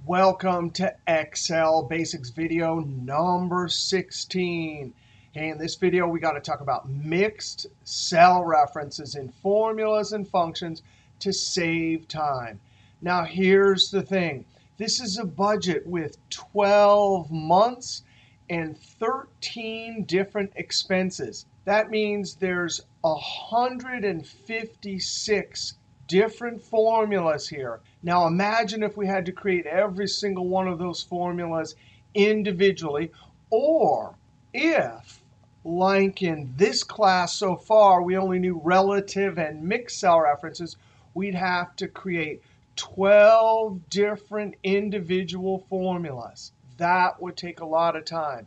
Welcome to Excel Basics video number 16. Hey, in this video, we got to talk about mixed cell references in formulas and functions to save time. Now, here's the thing. This is a budget with 12 months and 13 different expenses. That means there's 156 different formulas here. Now imagine if we had to create every single one of those formulas individually, or if, like in this class so far, we only knew relative and mixed cell references, we'd have to create 12 different individual formulas. That would take a lot of time.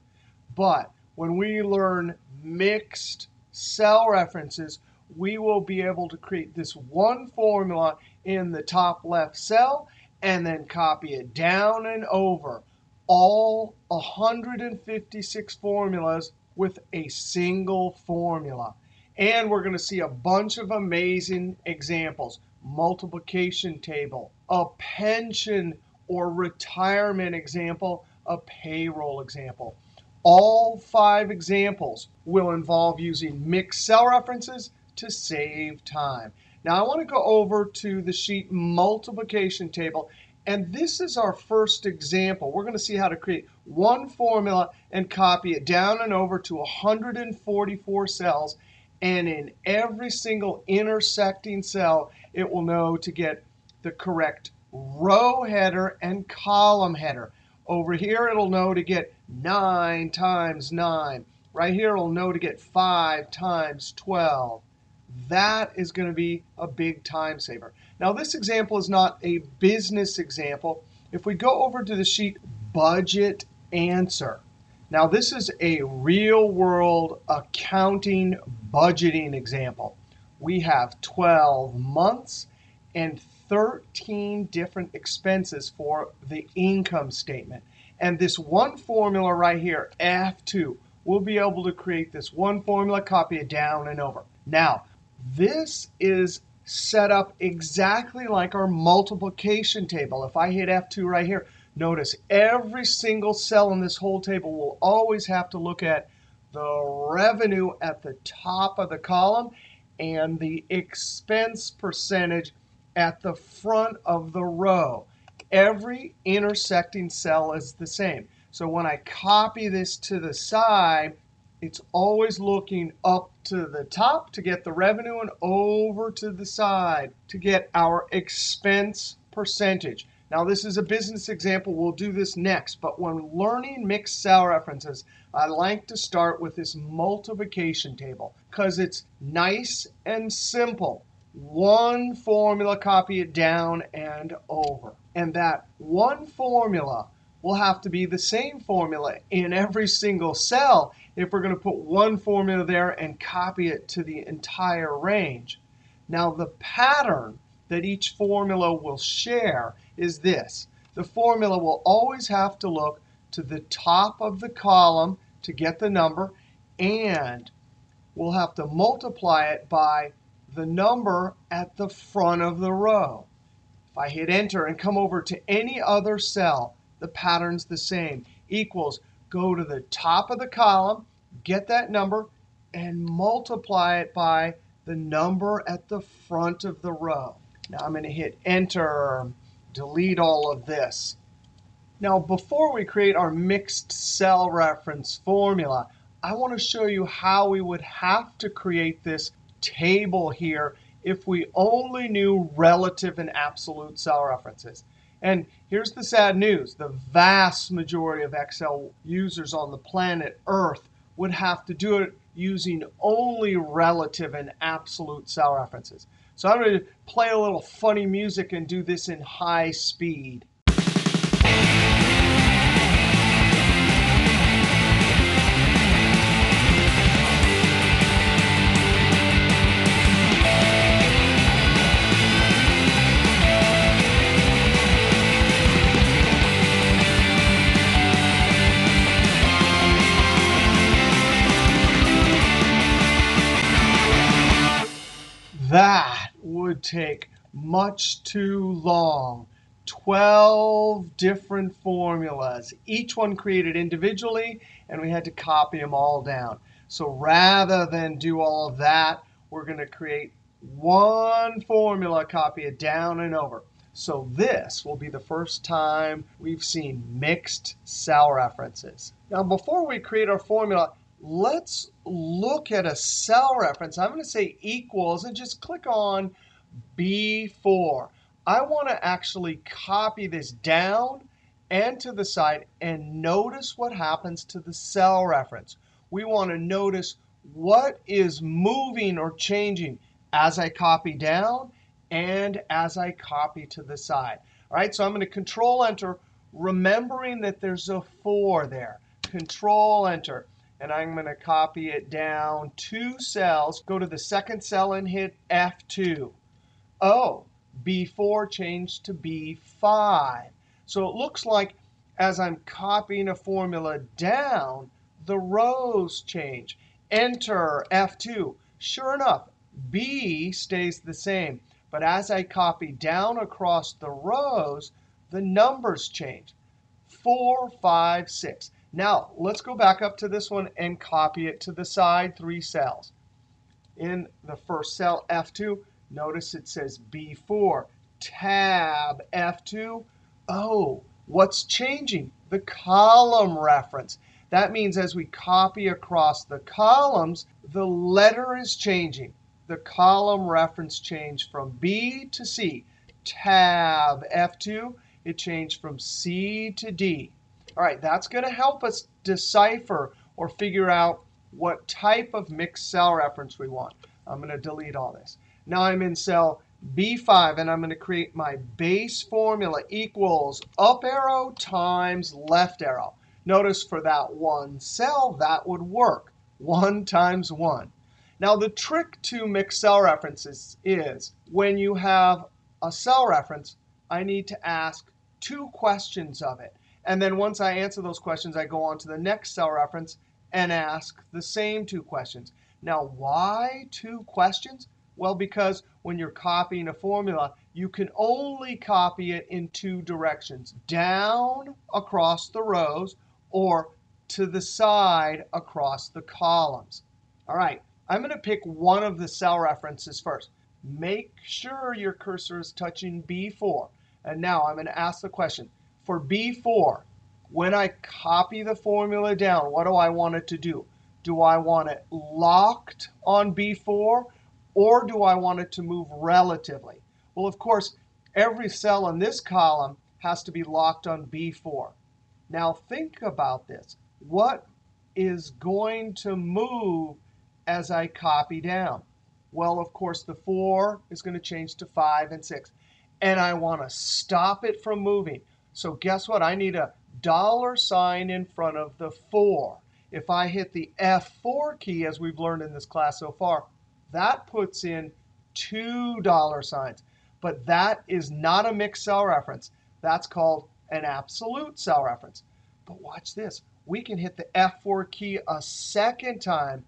But when we learn mixed cell references, we will be able to create this one formula in the top left cell and then copy it down and over all 156 formulas with a single formula. And we're going to see a bunch of amazing examples. Multiplication table, a pension or retirement example, a payroll example. All 5 examples will involve using mixed cell references to save time. Now, I want to go over to the sheet multiplication table. And this is our first example. We're going to see how to create one formula and copy it down and over to 144 cells. And in every single intersecting cell, it will know to get the correct row header and column header. Over here, it'll know to get 9 times 9. Right here, it'll know to get 5 times 12. That is going to be a big time saver. Now, this example is not a business example. If we go over to the sheet Budget Answer. Now, this is a real-world accounting budgeting example. We have 12 months and 13 different expenses for the income statement. And this one formula right here, F2, we'll be able to create this one formula, copy it down and over. Now, this is set up exactly like our multiplication table. If I hit F2 right here, notice every single cell in this whole table will always have to look at the revenue at the top of the column and the expense percentage at the front of the row. Every intersecting cell is the same. So when I copy this to the side, it's always looking up to the top to get the revenue and over to the side to get our expense percentage. Now, this is a business example. We'll do this next. But when learning mixed cell references, I like to start with this multiplication table because it's nice and simple. One formula, copy it down and over. And that one formula will have to be the same formula in every single cell if we're going to put one formula there and copy it to the entire range. Now, the pattern that each formula will share is this. The formula will always have to look to the top of the column to get the number, and we'll have to multiply it by the number at the front of the row. If I hit Enter and come over to any other cell, the pattern's the same. Equals, go to the top of the column, get that number, and multiply it by the number at the front of the row. Now I'm going to hit Enter, delete all of this. Now, before we create our mixed cell reference formula, I want to show you how we would have to create this table here if we only knew relative and absolute cell references. And here's the sad news. The vast majority of Excel users on the planet Earth would have to do it using only relative and absolute cell references. So I'm going to play a little funny music and do this in high speed. That would take much too long 12 different formulas, each one created individually, and we had to copy them all down. So rather than do all of that, we're going to create one formula, copy it down and over. So this will be the first time we've seen mixed cell references. Now, before we create our formula, let's look at a cell reference. I'm going to say equals and just click on B4. I want to actually copy this down and to the side and notice what happens to the cell reference. We want to notice what is moving or changing as I copy down and as I copy to the side. All right, so I'm going to Control Enter, remembering that there's a 4 there. Control Enter, and I'm going to copy it down 2 cells. Go to the second cell and hit F2. Oh, B4 changed to B5. So it looks like as I'm copying a formula down, the rows change. Enter F2. Sure enough, B stays the same. But as I copy down across the rows, the numbers change. 4, 5, 6. Now, let's go back up to this one and copy it to the side 3 cells. In the first cell, F2, notice it says B4. Tab F2. Oh, what's changing? The column reference. That means as we copy across the columns, the letter is changing. The column reference changed from B to C. Tab F2, it changed from C to D. All right, that's going to help us decipher or figure out what type of mixed cell reference we want. I'm going to delete all this. Now I'm in cell B5, and I'm going to create my base formula equals up arrow times left arrow. Notice for that one cell, that would work. 1 times 1. Now, the trick to mixed cell references is when you have a cell reference, I need to ask 2 questions of it. And then once I answer those questions, I go on to the next cell reference and ask the same 2 questions. Now, why 2 questions? Well, because when you're copying a formula, you can only copy it in 2 directions, down across the rows or to the side across the columns. All right, I'm going to pick one of the cell references first. Make sure your cursor is touching B4. And now I'm going to ask the question. For B4, when I copy the formula down, what do I want it to do? Do I want it locked on B4? Or do I want it to move relatively? Well, of course, every cell in this column has to be locked on B4. Now think about this. What is going to move as I copy down? Well, of course, the 4 is going to change to 5 and 6. And I want to stop it from moving. So guess what? I need a $sign in front of the 4. If I hit the F4 key, as we've learned in this class so far, that puts in 2 $signs. But that is not a mixed cell reference. That's called an absolute cell reference. But watch this. We can hit the F4 key a second time.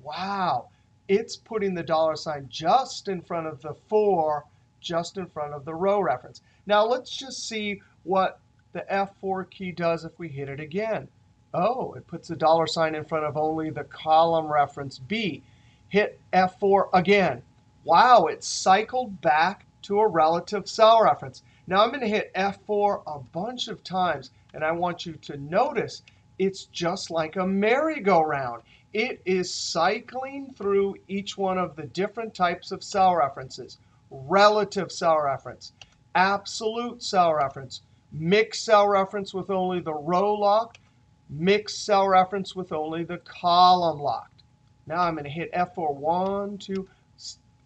Wow. It's putting the $sign just in front of the 4, just in front of the row reference. Now, let's just see what the F4 key does if we hit it again. Oh, it puts the $sign in front of only the column reference B. Hit F4 again. Wow, it cycled back to a relative cell reference. Now I'm going to hit F4 a bunch of times, and I want you to notice it's just like a merry-go-round. It is cycling through each one of the different types of cell references. Relative cell reference, absolute cell reference, mixed cell reference with only the row locked, mixed cell reference with only the column locked. Now I'm going to hit F4 1, 2,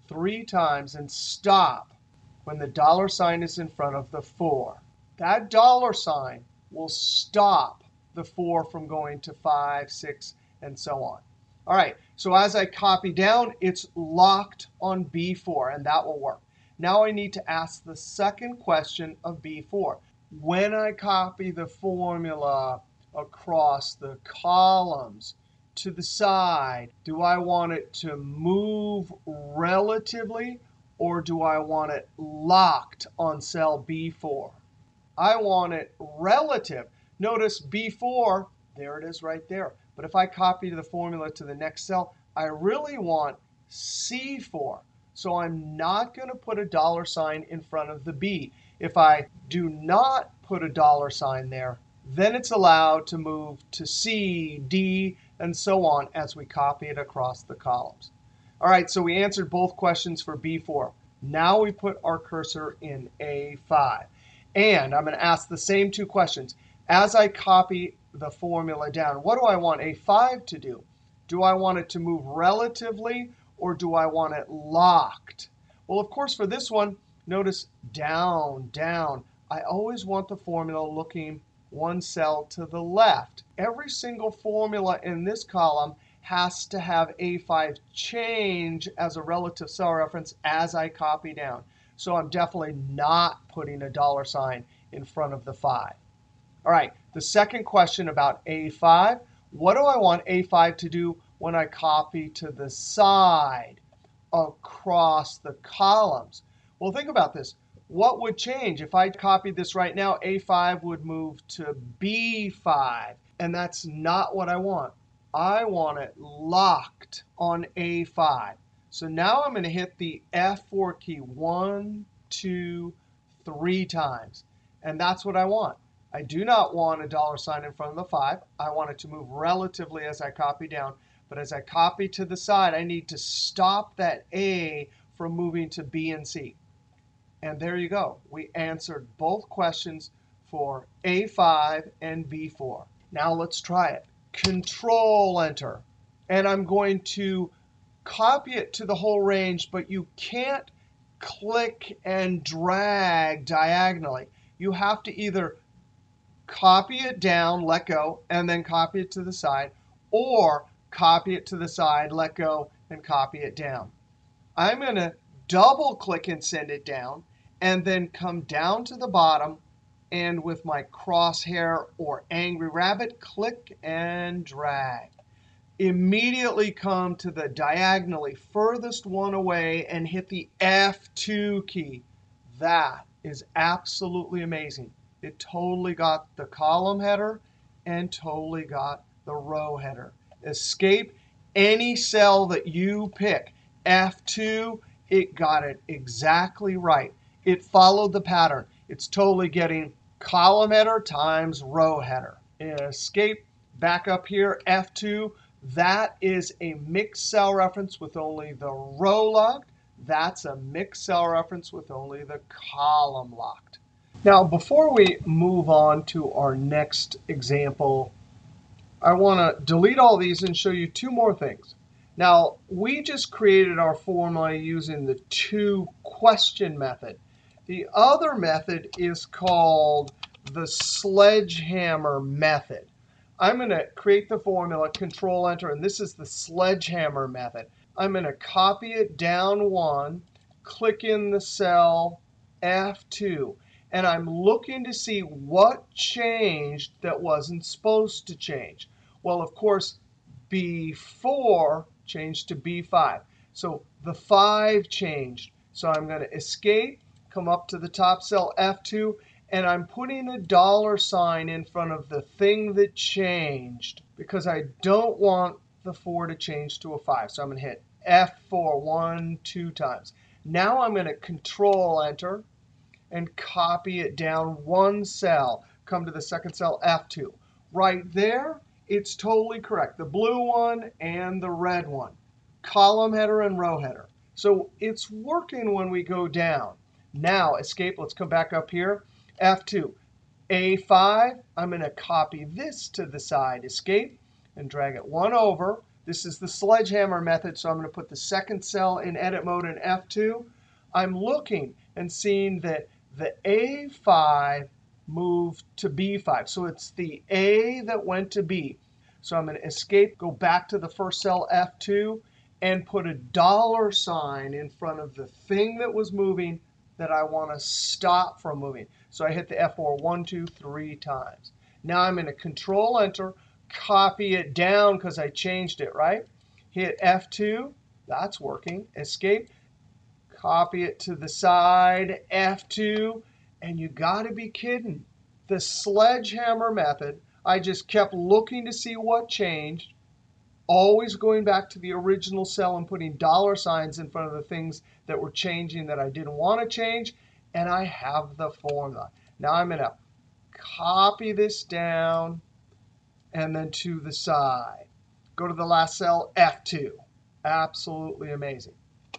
3 times and stop when the $sign is in front of the 4. That $sign will stop the 4 from going to 5, 6, and so on. All right, so as I copy down, it's locked on B4, and that will work. Now I need to ask the second question of B4. When I copy the formula across the columns to the side, do I want it to move relatively, or do I want it locked on cell B4? I want it relative. Notice B4, there it is right there. But if I copy the formula to the next cell, I really want C4. So I'm not going to put a dollar sign in front of the B. If I do not put a dollar sign there, then it's allowed to move to C, D, and so on as we copy it across the columns. All right, so we answered both questions for B4. Now we put our cursor in A5. And I'm going to ask the same two questions. As I copy the formula down, what do I want A5 to do? Do I want it to move relatively, or do I want it locked? Well, of course, for this one, notice down, down. I always want the formula looking one cell to the left. Every single formula in this column has to have A5 change as a relative cell reference as I copy down. So I'm definitely not putting a dollar sign in front of the 5. All right, the second question about A5. What do I want A5 to do when I copy to the side across the columns? Well, think about this. What would change? If I copied this right now, A5 would move to B5. And that's not what I want. I want it locked on A5. So now I'm going to hit the F4 key 1, 2, 3 times. And that's what I want. I do not want a dollar sign in front of the 5. I want it to move relatively as I copy down. But as I copy to the side, I need to stop that A from moving to B and C. And there you go. We answered both questions for A5 and B4. Now let's try it. Control Enter. And I'm going to copy it to the whole range, but you can't click and drag diagonally. You have to either copy it down, let go, and then copy it to the side, or copy it to the side, let go, and copy it down. I'm going to double click and send it down, and then come down to the bottom, and with my crosshair or angry rabbit, click and drag. Immediately come to the diagonally furthest one away and hit the F2 key. That is absolutely amazing. It totally got the column header and totally got the row header. Escape any cell that you pick. F2, it got it exactly right. It followed the pattern. It's totally getting column header times row header. Escape, back up here, F2. That is a mixed cell reference with only the row locked. That's a mixed cell reference with only the column locked. Now, before we move on to our next example, I want to delete all these and show you two more things. Now, we just created our formula using the toQuestion method. The other method is called the sledgehammer method. I'm going to create the formula, Control Enter, and this is the sledgehammer method. I'm going to copy it down 1, click in the cell F2, and I'm looking to see what changed that wasn't supposed to change. Well, of course, B4 changed to B5. So the 5 changed. So I'm going to escape, come up to the top cell F2, and I'm putting a dollar sign in front of the thing that changed because I don't want the 4 to change to a 5. So I'm going to hit F4 1, 2 times. Now I'm going to Control Enter and copy it down 1 cell. Come to the second cell, F2. Right there, it's totally correct. The blue one and the red one. Column header and row header. So it's working when we go down. Now, escape. Let's come back up here. F2. A5, I'm going to copy this to the side. Escape and drag it 1 over. This is the sledgehammer method, so I'm going to put the second cell in edit mode in F2. I'm looking and seeing that the A5 moved to B5. So it's the A that went to B. So I'm going to escape, go back to the first cell, F2, and put a dollar sign in front of the thing that was moving that I want to stop from moving. So I hit the F4 1, 2, 3 times. Now I'm going to Control Enter, copy it down because I changed it, right? Hit F2. That's working. Escape. Copy it to the side, F2, And you got to be kidding. The sledgehammer method, I just kept looking to see what changed, always going back to the original cell and putting dollar signs in front of the things that were changing that I didn't want to change, and I have the formula. Now I'm going to copy this down and then to the side. Go to the last cell, F2. Absolutely amazing.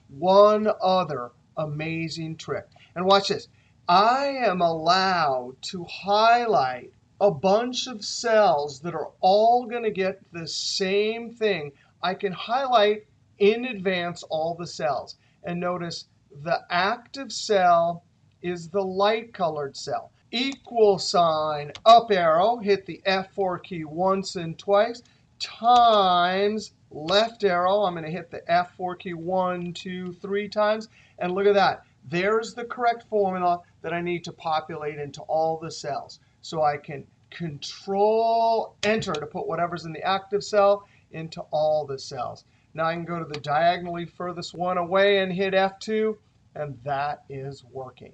One other amazing trick. And watch this. I am allowed to highlight a bunch of cells that are all going to get the same thing. I can highlight in advance all the cells. And notice the active cell is the light colored cell. Equal sign, up arrow, hit the F4 key once and twice, times left arrow. I'm going to hit the F4 key 1, 2, 3 times. And look at that. There's the correct formula that I need to populate into all the cells. So I can Control Enter to put whatever's in the active cell into all the cells. Now I can go to the diagonally furthest one away and hit F2, and that is working.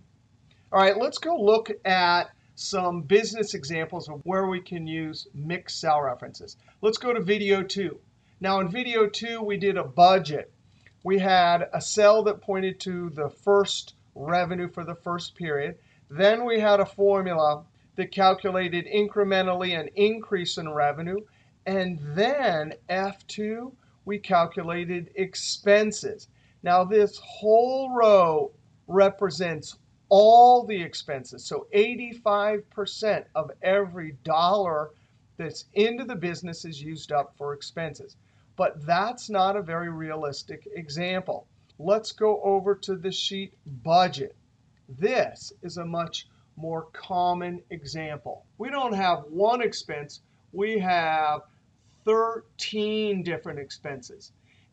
All right, let's go look at some business examples of where we can use mixed cell references. Let's go to video 2. Now in video 2, we did a budget. We had a cell that pointed to the first revenue for the first period. Then we had a formula that calculated incrementally an increase in revenue. And then F2, we calculated expenses. Now this whole row represents all the expenses. So 85% of every dollar that's into the business is used up for expenses. But that's not a very realistic example. Let's go over to the sheet budget. This is a much more common example. We don't have one expense. We have 13 different expenses.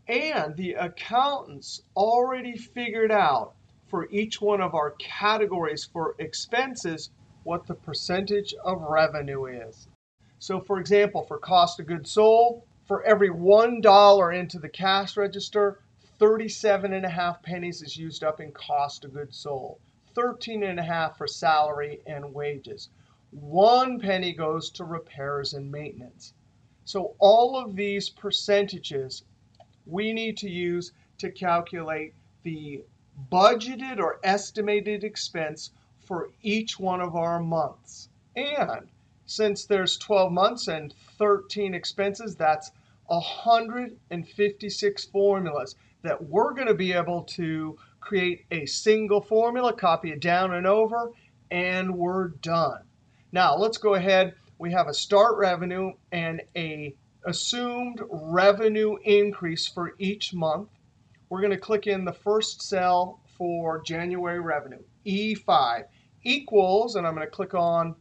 And the accountants already figured out for each one of our categories for expenses what the percentage of revenue is. So for example, for cost of goods sold, for every $1 into the cash register, 37.5 pennies is used up in cost of goods sold. 13.5 for salary and wages. 1 penny goes to repairs and maintenance. So all of these percentages we need to use to calculate the budgeted or estimated expense for each one of our months. And since there's 12 months and 13 expenses, that's 156 formulas that we're going to be able to create a single formula, copy it down and over, and we're done. Now, let's go ahead. We have a start revenue and a assumed revenue increase for each month. We're going to click in the first cell for January revenue, E5, equals, and I'm going to click on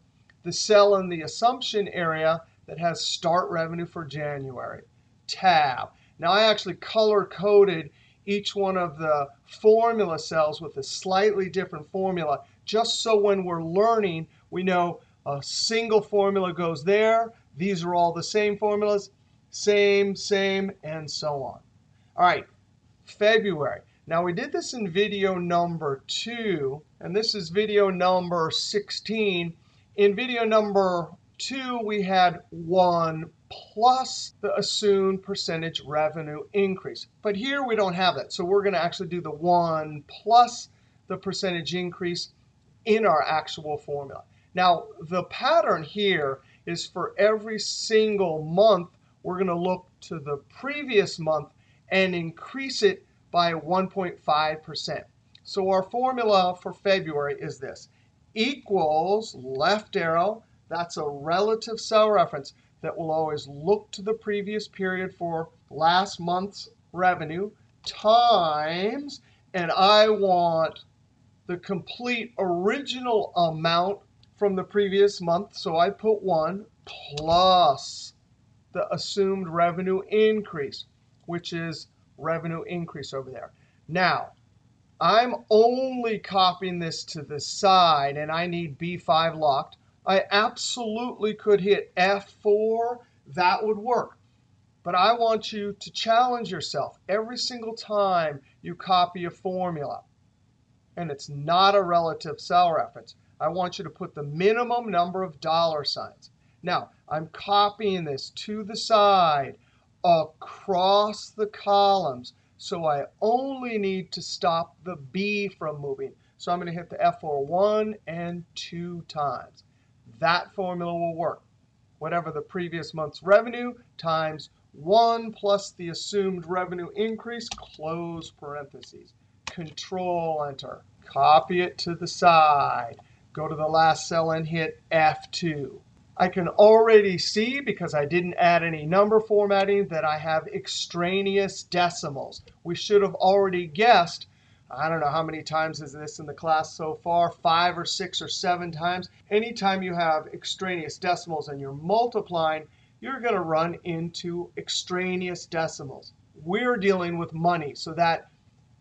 the cell in the assumption area that has start revenue for January, tab. Now, I actually color-coded each one of the formula cells with a slightly different formula, just so when we're learning, we know a single formula goes there. These are all the same formulas, same, and so on. All right, February. Now, we did this in video number 2, and this is video number 16. In video number 2, we had 1 plus the assumed percentage revenue increase. But here we don't have that. So we're going to actually do the 1 plus the percentage increase in our actual formula. Now, the pattern here is for every single month, we're going to look to the previous month and increase it by 1.5%. So our formula for February is this. Equals, left arrow, that's a relative cell reference that will always look to the previous period for last month's revenue, times, and I want the complete original amount from the previous month, so I put 1, plus the assumed revenue increase, which is revenue increase over there. Now, I'm only copying this to the side, and I need B5 locked. I absolutely could hit F4. That would work. But I want you to challenge yourself every single time you copy a formula, and it's not a relative cell reference. I want you to put the minimum number of dollar signs. Now, I'm copying this to the side across the columns. So I only need to stop the B from moving. So I'm going to hit the F4 1 and 2 times. That formula will work. Whatever the previous month's revenue times 1 plus the assumed revenue increase, close parentheses. Control Enter. Copy it to the side. Go to the last cell and hit F2. I can already see, because I didn't add any number formatting, that I have extraneous decimals. We should have already guessed, I don't know how many times is this in the class so far, 5 or 6 or 7 times. Anytime you have extraneous decimals and you're multiplying, you're going to run into extraneous decimals. We're dealing with money, so that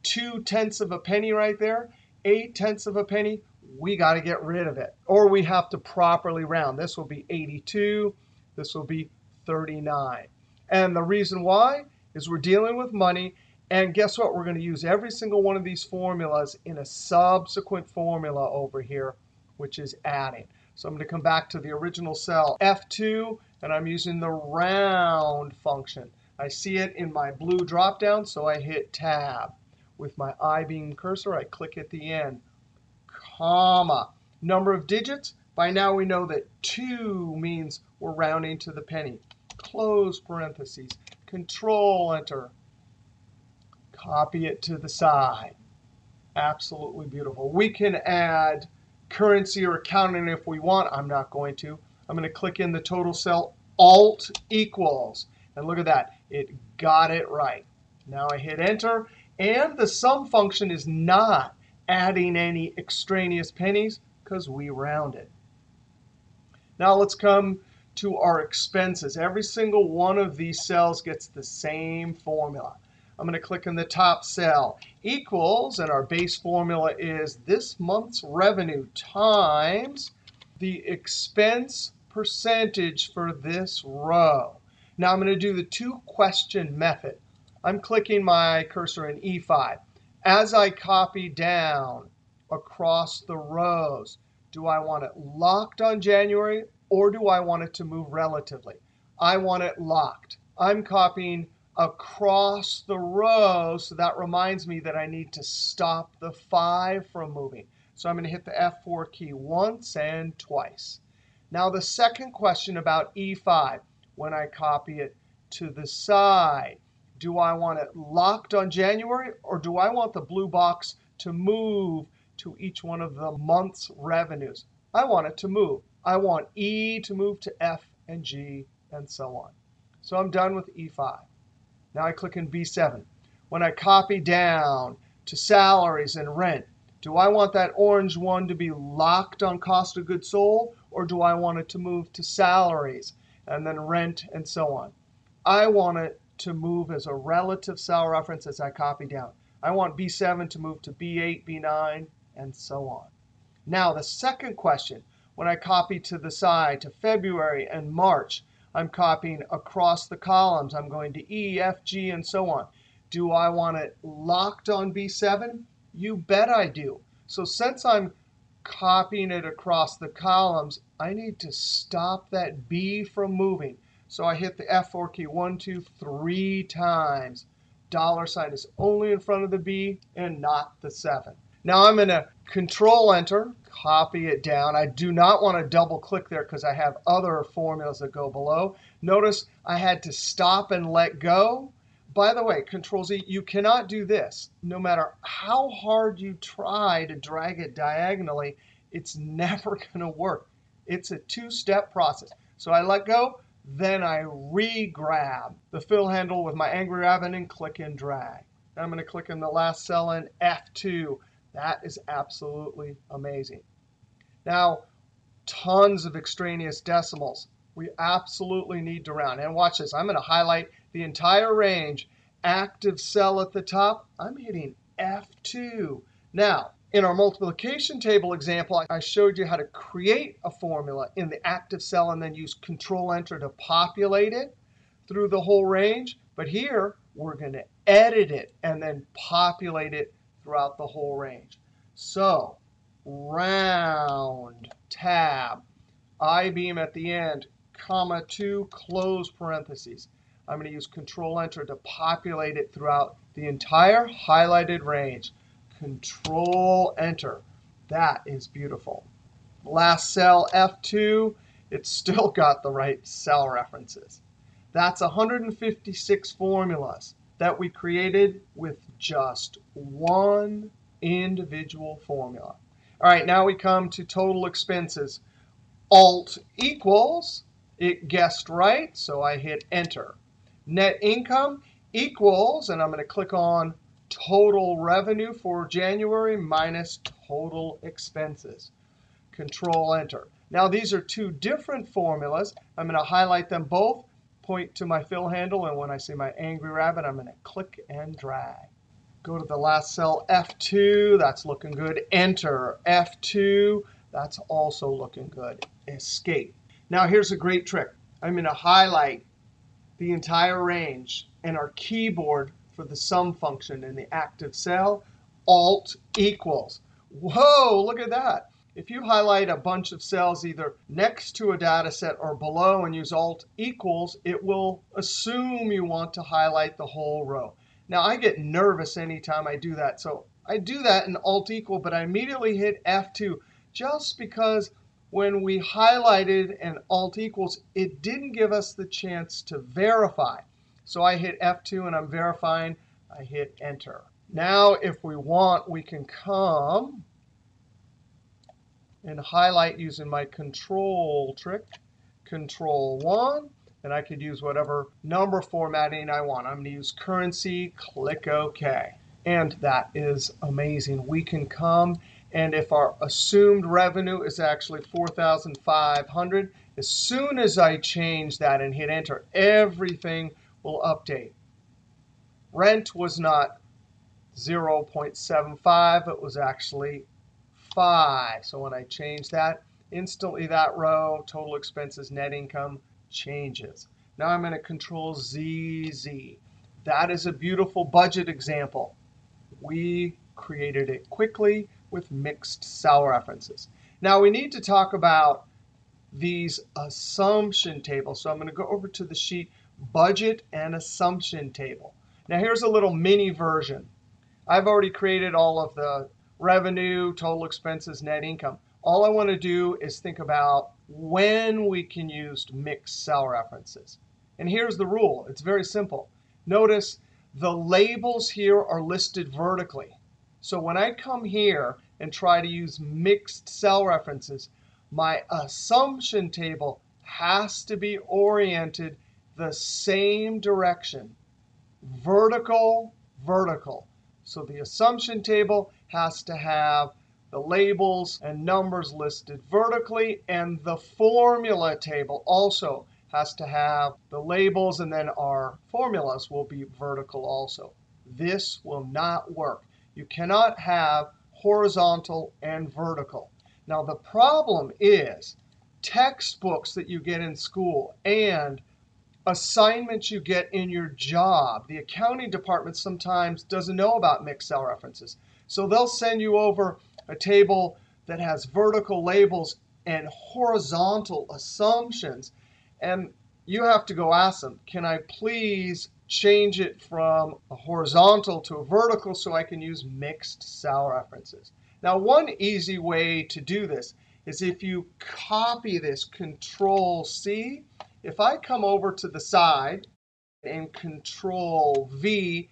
2/10 of a penny right there, 8/10 of a penny, we got to get rid of it. Or we have to properly round. This will be 82. This will be 39. And the reason why is we're dealing with money. And guess what? We're going to use every single one of these formulas in a subsequent formula over here, which is adding. So I'm going to come back to the original cell, F2, and I'm using the round function. I see it in my blue dropdown, so I hit Tab. With my I-beam cursor, I click at the end. Comma. Number of digits, by now we know that 2 means we're rounding to the penny. Close parentheses. Control Enter. Copy it to the side. Absolutely beautiful. We can add currency or accounting if we want. I'm not going to. I'm going to click in the total cell, Alt equals. And look at that. It got it right. Now I hit Enter. And the sum function is not adding any extraneous pennies because we rounded. Now let's come to our expenses. Every single one of these cells gets the same formula. I'm going to click in the top cell, equals, and our base formula is this month's revenue times the expense percentage for this row. Now I'm going to do the two question method. I'm clicking my cursor in E5. As I copy down across the rows, do I want it locked on January or do I want it to move relatively? I want it locked. I'm copying across the row, so that reminds me that I need to stop the 5 from moving. So I'm going to hit the F4 key once and twice. Now the second question about E5, when I copy it to the side, do I want it locked on January or do I want the blue box to move to each one of the month's revenues? I want it to move. I want E to move to F and G and so on. So I'm done with E5. Now I click in B7. When I copy down to salaries and rent, do I want that orange one to be locked on cost of goods sold, or do I want it to move to salaries and then rent and so on? I want it to move as a relative cell reference as I copy down. I want B7 to move to B8, B9, and so on. Now the second question, when I copy to the side to February and March, I'm copying across the columns. I'm going to E, F, G, and so on. Do I want it locked on B7? You bet I do. So since I'm copying it across the columns, I need to stop that B from moving. So I hit the F4 key 1, 2, 3 times. Dollar sign is only in front of the B and not the 7. Now I'm going to Control Enter, copy it down. I do not want to double click there because I have other formulas that go below. Notice I had to stop and let go. By the way, Control Z, you cannot do this. No matter how hard you try to drag it diagonally, it's never going to work. It's a two-step process. So I let go, then I re-grab the fill handle with my angry rabbit and click and drag. Now I'm going to click in the last cell in F2. That is absolutely amazing. Now, tons of extraneous decimals. We absolutely need to round. And watch this. I'm going to highlight the entire range. Active cell at the top, I'm hitting F2. Now, in our multiplication table example, I showed you how to create a formula in the active cell and then use Control Enter to populate it through the whole range. But here, we're going to edit it and then populate it throughout the whole range. So round, tab, I-beam at the end, comma 2, close parentheses. I'm going to use Control-Enter to populate it throughout the entire highlighted range. Control-Enter. That is beautiful. Last cell, F2, it's still got the right cell references. That's 156 formulas that we created with just one individual formula. All right, now we come to total expenses. Alt equals, it guessed right, so I hit Enter. Net income equals, and I'm going to click on total revenue for January minus total expenses. Control-Enter. Now, these are two different formulas. I'm going to highlight them both, point to my fill handle, and when I see my angry rabbit, I'm going to click and drag. Go to the last cell, F2. That's looking good. Enter. F2. That's also looking good. Escape. Now, here's a great trick. I'm going to highlight the entire range and our keyboard for the sum function in the active cell, Alt equals. Whoa, look at that. If you highlight a bunch of cells either next to a data set or below and use Alt equals, it will assume you want to highlight the whole row. Now, I get nervous anytime I do that. So I do that in Alt equal, but I immediately hit F2 just because when we highlighted an Alt equals, it didn't give us the chance to verify. So I hit F2 and I'm verifying. I hit Enter. Now, if we want, we can come and highlight using my control trick, Control 1. And I could use whatever number formatting I want. I'm going to use currency, click OK. And that is amazing. We can come, and if our assumed revenue is actually $4,500, as soon as I change that and hit Enter, everything will update. Rent was not 0.75. It was actually 5. So when I change that, instantly that row, total expenses, net income, changes. Now I'm going to Control Z, Z. That is a beautiful budget example. We created it quickly with mixed cell references. Now we need to talk about these assumption tables. So I'm going to go over to the sheet Budget and Assumption Table. Now here's a little mini version. I've already created all of the revenue, total expenses, net income. All I want to do is think about when we can use mixed cell references. And here's the rule. It's very simple. Notice the labels here are listed vertically. So when I come here and try to use mixed cell references, my assumption table has to be oriented the same direction, vertical, vertical. So the assumption table has to have the labels and numbers listed vertically, and the formula table also has to have the labels, and then our formulas will be vertical also. This will not work. You cannot have horizontal and vertical. Now, the problem is textbooks that you get in school and assignments you get in your job. The accounting department sometimes doesn't know about mixed cell references. So they'll send you over a table that has vertical labels and horizontal assumptions. And you have to go ask them, can I please change it from a horizontal to a vertical so I can use mixed cell references? Now, one easy way to do this is if you copy this, Control-C. If I come over to the side and Control-V,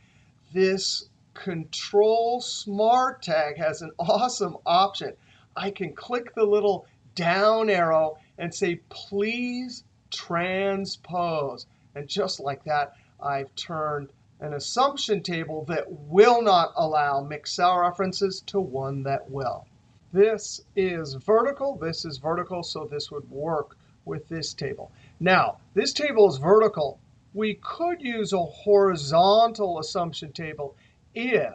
this Control Smart tag has an awesome option. I can click the little down arrow and say, please transpose. And just like that, I've turned an assumption table that will not allow mixed cell references to one that will. This is vertical. This is vertical, so this would work with this table. Now, this table is vertical. We could use a horizontal assumption table if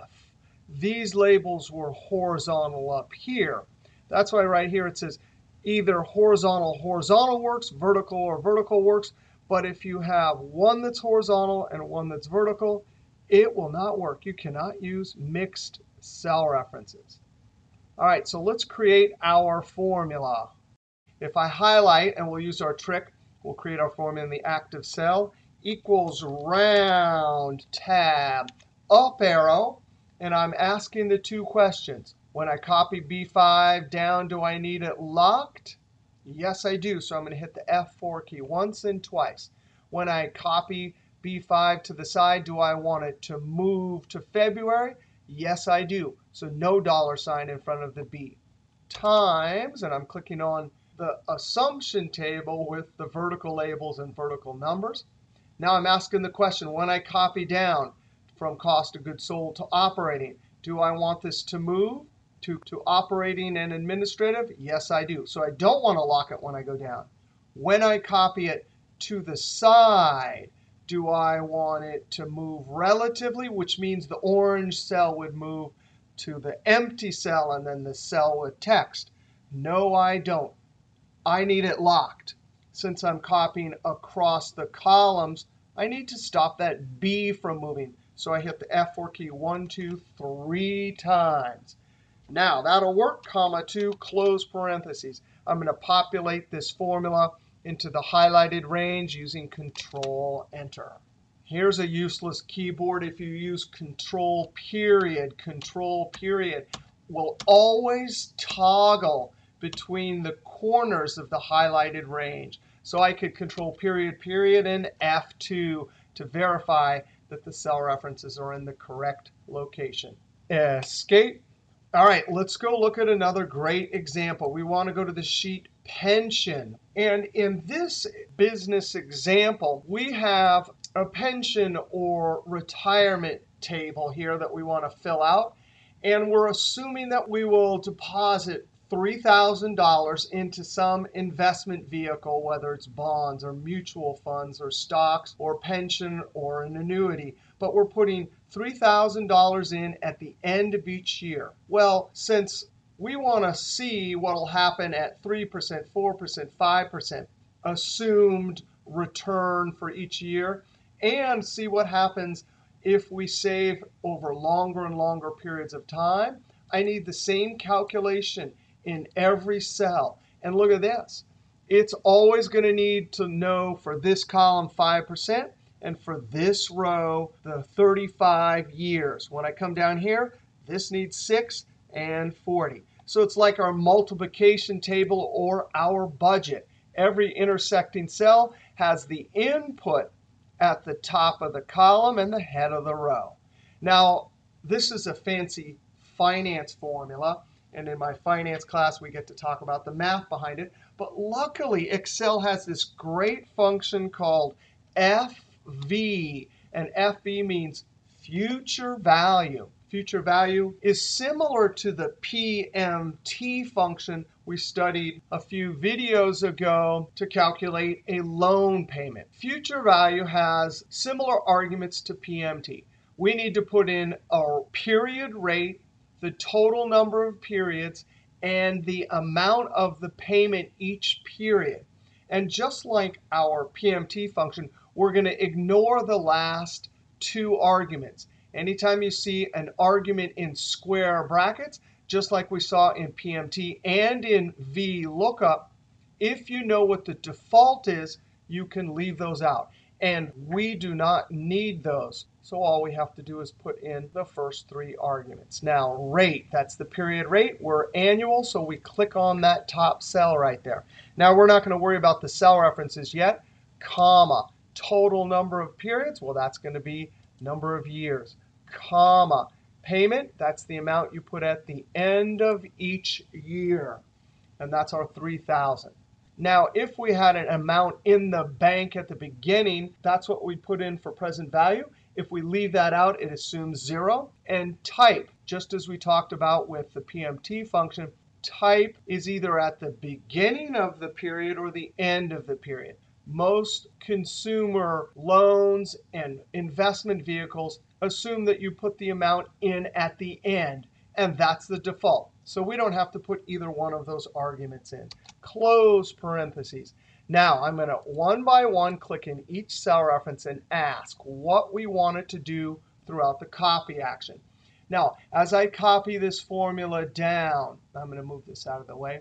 these labels were horizontal up here. That's why right here it says either horizontal, horizontal works, vertical or vertical works. But if you have one that's horizontal and one that's vertical, it will not work. You cannot use mixed cell references. All right, so let's create our formula. If I highlight, and we'll use our trick, we'll create our formula in the active cell, equals round tab up arrow, and I'm asking the two questions. When I copy B5 down, do I need it locked? Yes, I do. So I'm going to hit the F4 key once and twice. When I copy B5 to the side, do I want it to move to February? Yes, I do. So no $sign in front of the B. Times, and I'm clicking on the assumption table with the vertical labels and vertical numbers. Now I'm asking the question, when I copy down from cost of goods sold to operating, do I want this to move to operating and administrative? Yes, I do. So I don't want to lock it when I go down. When I copy it to the side, do I want it to move relatively, which means the orange cell would move to the empty cell and then the cell with text? No, I don't. I need it locked. Since I'm copying across the columns, I need to stop that B from moving. So I hit the F4 key 1, 2, 3 times. Now, that'll work, comma 2, close parentheses. I'm going to populate this formula into the highlighted range using Control Enter. Here's a useless keyboard. If you use Control period will always toggle between the corners of the highlighted range. So I could Control period and F2 to verify that the cell references are in the correct location. Escape. All right, let's go look at another great example. We want to go to the sheet pension. And in this business example, we have a pension or retirement table here that we want to fill out. And we're assuming that we will deposit $3,000 into some investment vehicle, whether it's bonds or mutual funds or stocks or pension or an annuity. But we're putting $3,000 in at the end of each year. Well, since we want to see what will happen at 3%, 4%, 5% assumed return for each year, and see what happens if we save over longer and longer periods of time, I need the same calculation in every cell. And look at this. It's always going to need to know for this column 5%, and for this row the 35 years. When I come down here, this needs 6 and 40. So it's like our multiplication table or our budget. Every intersecting cell has the input at the top of the column and the head of the row. Now, this is a fancy finance formula. And in my finance class, we get to talk about the math behind it. But luckily, Excel has this great function called FV. And FV means future value. Future value is similar to the PMT function we studied a few videos ago to calculate a loan payment. Future value has similar arguments to PMT. We need to put in our period rate, the total number of periods, and the amount of the payment each period. And just like our PMT function, we're going to ignore the last two arguments. Anytime you see an argument in square brackets, just like we saw in PMT and in VLOOKUP, if you know what the default is, you can leave those out. And we do not need those. So all we have to do is put in the first three arguments. Now, rate, that's the period rate. We're annual, so we click on that top cell right there. Now, we're not going to worry about the cell references yet. Comma, total number of periods. Well, that's going to be number of years. Comma, payment, that's the amount you put at the end of each year. And that's our 3,000. Now, if we had an amount in the bank at the beginning, that's what we put in for present value. If we leave that out, it assumes 0. And type, just as we talked about with the PMT function, type is either at the beginning of the period or the end of the period. Most consumer loans and investment vehicles assume that you put the amount in at the end, and that's the default. So we don't have to put either one of those arguments in. Close parentheses. Now, I'm going to one by one click in each cell reference and ask what we want it to do throughout the copy action. Now, as I copy this formula down, I'm going to move this out of the way.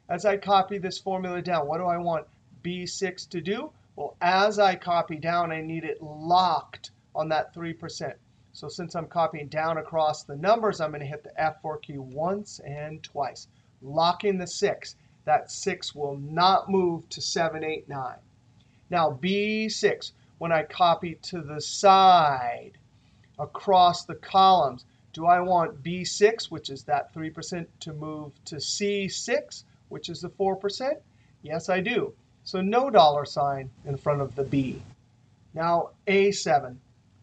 As I copy this formula down, what do I want B6 to do? Well, as I copy down, I need it locked on that 3%. So since I'm copying down across the numbers, I'm going to hit the F4 key once and twice, locking the 6. That 6 will not move to 7, 8, 9. Now, B6, when I copy to the side across the columns, do I want B6, which is that 3%, to move to C6, which is the 4%? Yes, I do. So no $ in front of the B. Now, A7,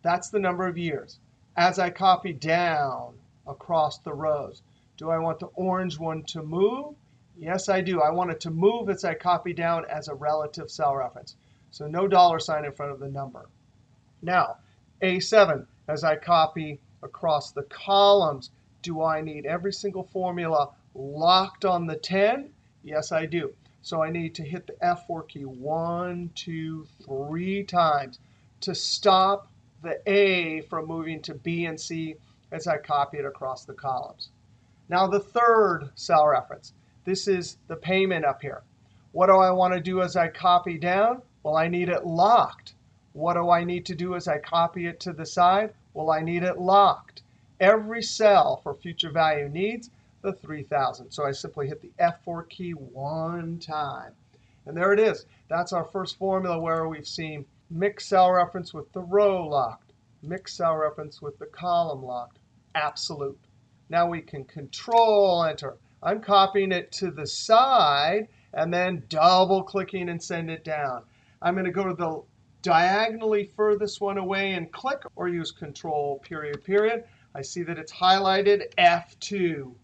that's the number of years. As I copy down across the rows, do I want the orange one to move? Yes, I do. I want it to move as I copy down as a relative cell reference. So no $ in front of the number. Now, A7, as I copy across the columns, do I need every single formula locked on the 10? Yes, I do. So I need to hit the F4 key 1, 2, 3 times to stop the A from moving to B and C as I copy it across the columns. Now, the third cell reference. This is the payment up here. What do I want to do as I copy down? Well, I need it locked. What do I need to do as I copy it to the side? Well, I need it locked. Every cell for future value needs the 3000. So I simply hit the F4 key one time. And there it is. That's our first formula where we've seen mixed cell reference with the row locked, mixed cell reference with the column locked, absolute. Now we can Control Enter. I'm copying it to the side and then double clicking and send it down. I'm going to go to the diagonally furthest one away and click, or use Control period period. I see that it's highlighted F2.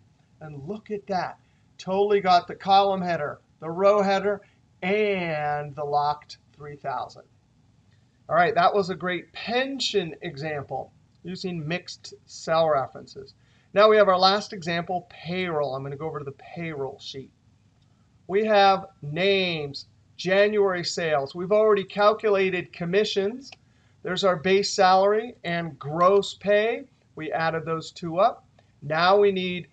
And look at that. Totally got the column header, the row header, and the locked 3000. All right, that was a great pension example using mixed cell references. Now we have our last example, payroll. I'm going to go over to the payroll sheet. We have names, January sales. We've already calculated commissions. There's our base salary and gross pay. We added those two up. Now we need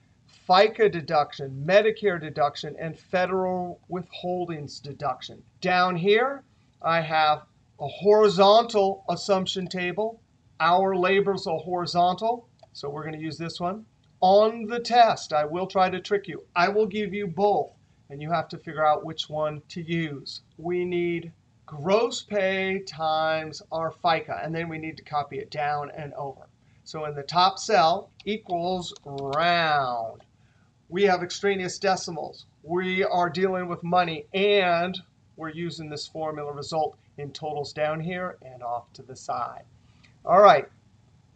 FICA deduction, Medicare deduction, and federal withholdings deduction. Down here, I have a horizontal assumption table. Our labels are horizontal, so we're going to use this one. On the test, I will try to trick you. I will give you both, and you have to figure out which one to use. We need gross pay times our FICA, and then we need to copy it down and over. So in the top cell, equals round. We have extraneous decimals. We are dealing with money, and we're using this formula result in totals down here and off to the side. All right,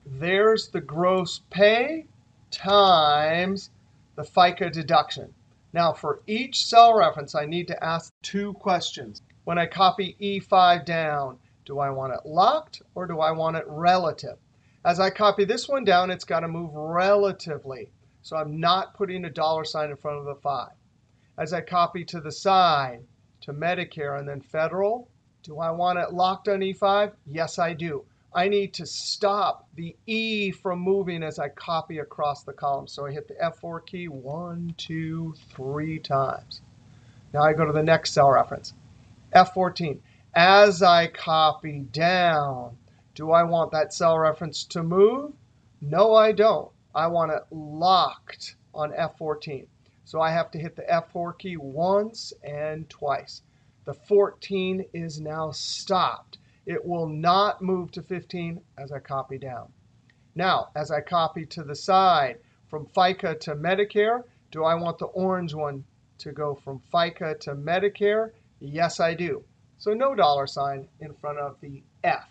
there's the gross pay times the FICA deduction. Now, for each cell reference, I need to ask two questions. When I copy E5 down, do I want it locked or do I want it relative? As I copy this one down, it's got to move relatively. So I'm not putting a $ in front of the 5. As I copy to the side, to Medicare and then federal, do I want it locked on E5? Yes, I do. I need to stop the E from moving as I copy across the column. So I hit the F4 key 1, 2, 3 times. Now I go to the next cell reference, F14. As I copy down, do I want that cell reference to move? No, I don't. I want it locked on F14. So I have to hit the F4 key once and twice. The 14 is now stopped. It will not move to 15 as I copy down. Now, as I copy to the side from FICA to Medicare, do I want the orange one to go from FICA to Medicare? Yes, I do. So no $ in front of the F.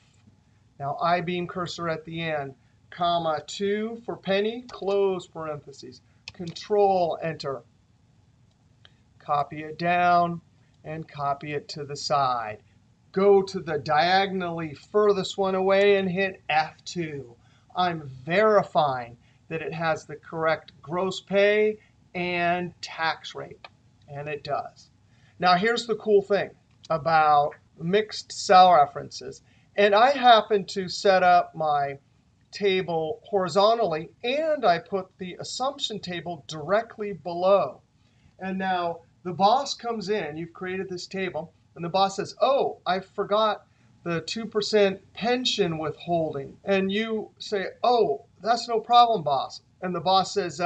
Now, I-beam cursor at the end, comma 2 for penny, close parentheses, Control Enter. Copy it down and copy it to the side. Go to the diagonally furthest one away and hit F2. I'm verifying that it has the correct gross pay and tax rate, and it does. Now, here's the cool thing about mixed cell references. And I happen to set up my table horizontally, and I put the assumption table directly below. And now the boss comes in. You've created this table. And the boss says, oh, I forgot the 2% pension withholding. And you say, oh, that's no problem, boss. And the boss says,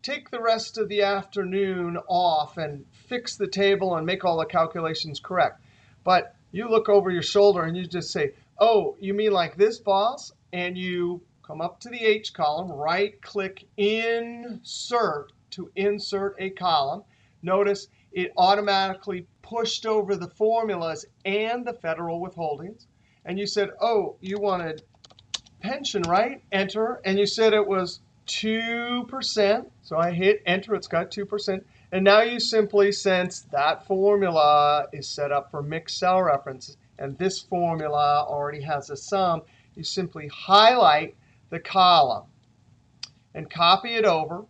take the rest of the afternoon off and fix the table and make all the calculations correct. But you look over your shoulder and you just say, oh, you mean like this, boss? And you come up to the H column, right-click Insert to insert a column. Notice it automatically pushed over the formulas and the federal withholdings. And you said, oh, you wanted pension, right? Enter. And you said it was 2%. So I hit Enter. It's got 2%. And now you simply, since that formula is set up for mixed cell references, and this formula already has a sum, you simply highlight the column and copy it over.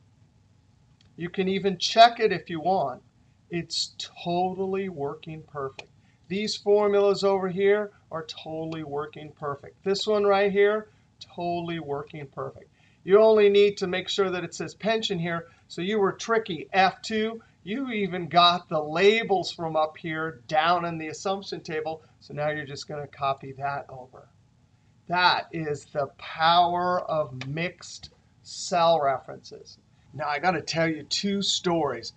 You can even check it if you want. It's totally working perfect. These formulas over here are totally working perfect. This one right here, totally working perfect. You only need to make sure that it says pension here. So you were tricky. F2, you even got the labels from up here down in the assumption table. So now you're just going to copy that over. That is the power of mixed cell references. Now, I got to tell you two stories.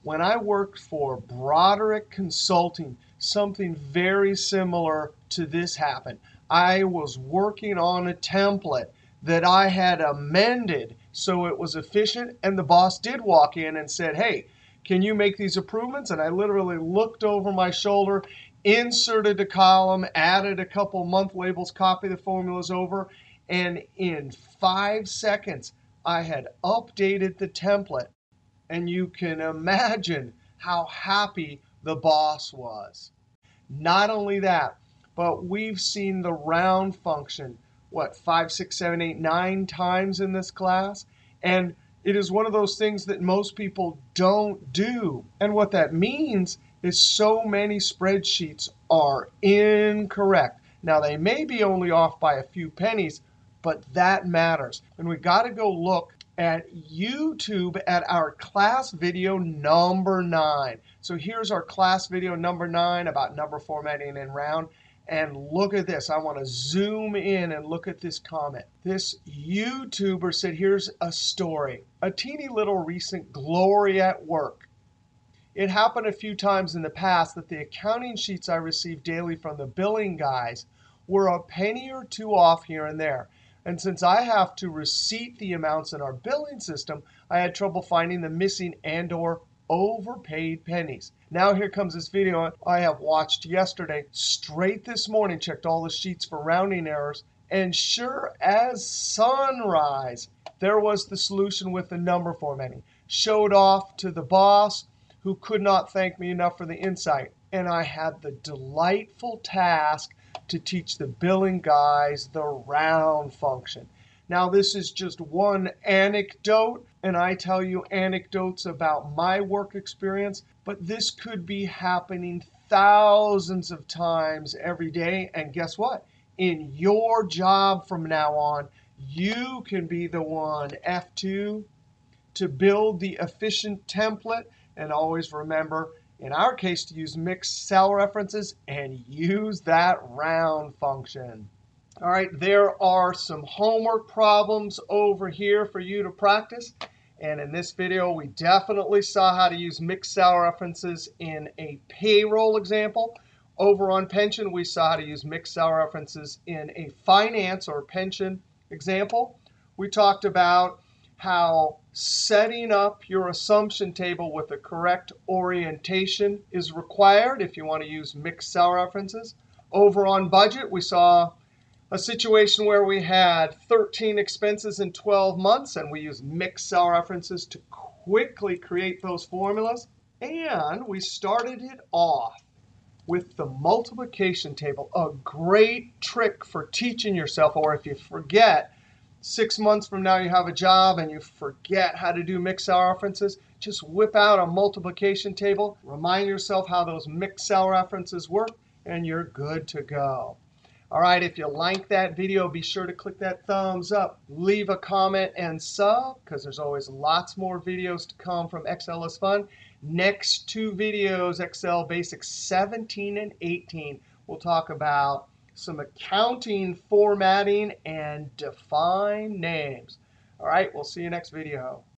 When I worked for Broderick Consulting, something very similar to this happened. I was working on a template that I had amended so it was efficient, and the boss did walk in and said, hey, can you make these improvements? And I literally looked over my shoulder, inserted a column, added a couple month labels, copied the formulas over, and in 5 seconds, I had updated the template. And you can imagine how happy the boss was. Not only that, but we've seen the round function, what, 5, 6, 7, 8, 9 times in this class? And it is one of those things that most people don't do. And what that means is so many spreadsheets are incorrect. Now, they may be only off by a few pennies, but that matters. And we've got to go look at YouTube at our class video number 9. So here's our class video number 9 about number formatting and round. And look at this. I want to zoom in and look at this comment. This YouTuber said, here's a story. A teeny little recent glory at work. It happened a few times in the past that the accounting sheets I received daily from the billing guys were a penny or two off here and there. And since I have to receipt the amounts in our billing system, I had trouble finding the missing and or overpaid pennies. Now here comes this video I have watched yesterday. Straight this morning, checked all the sheets for rounding errors. And sure as sunrise, there was the solution with the number formatting. Showed off to the boss, who could not thank me enough for the insight. And I had the delightful task to teach the billing guys the round function. Now, this is just one anecdote, and I tell you anecdotes about my work experience, but this could be happening thousands of times every day. And guess what? In your job from now on, you can be the one, F2, to build the efficient template. And always remember, in our case, to use mixed cell references and use that round function. All right, there are some homework problems over here for you to practice. And in this video, we definitely saw how to use mixed cell references in a payroll example. Over on pension, we saw how to use mixed cell references in a finance or pension example. We talked about how setting up your assumption table with the correct orientation is required if you want to use mixed cell references. Over on budget, we saw a situation where we had 13 expenses in 12 months, and we used mixed cell references to quickly create those formulas. And we started it off with the multiplication table, a great trick for teaching yourself, or if you forget, 6 months from now you have a job and you forget how to do mixed cell references, just whip out a multiplication table, remind yourself how those mixed cell references work, and you're good to go. All right, if you like that video, be sure to click that thumbs up. Leave a comment and sub, because there's always lots more videos to come from Excel is Fun. Next two videos, Excel Basics 17 and 18, we'll talk about some accounting formatting and define names. All right, we'll see you next video.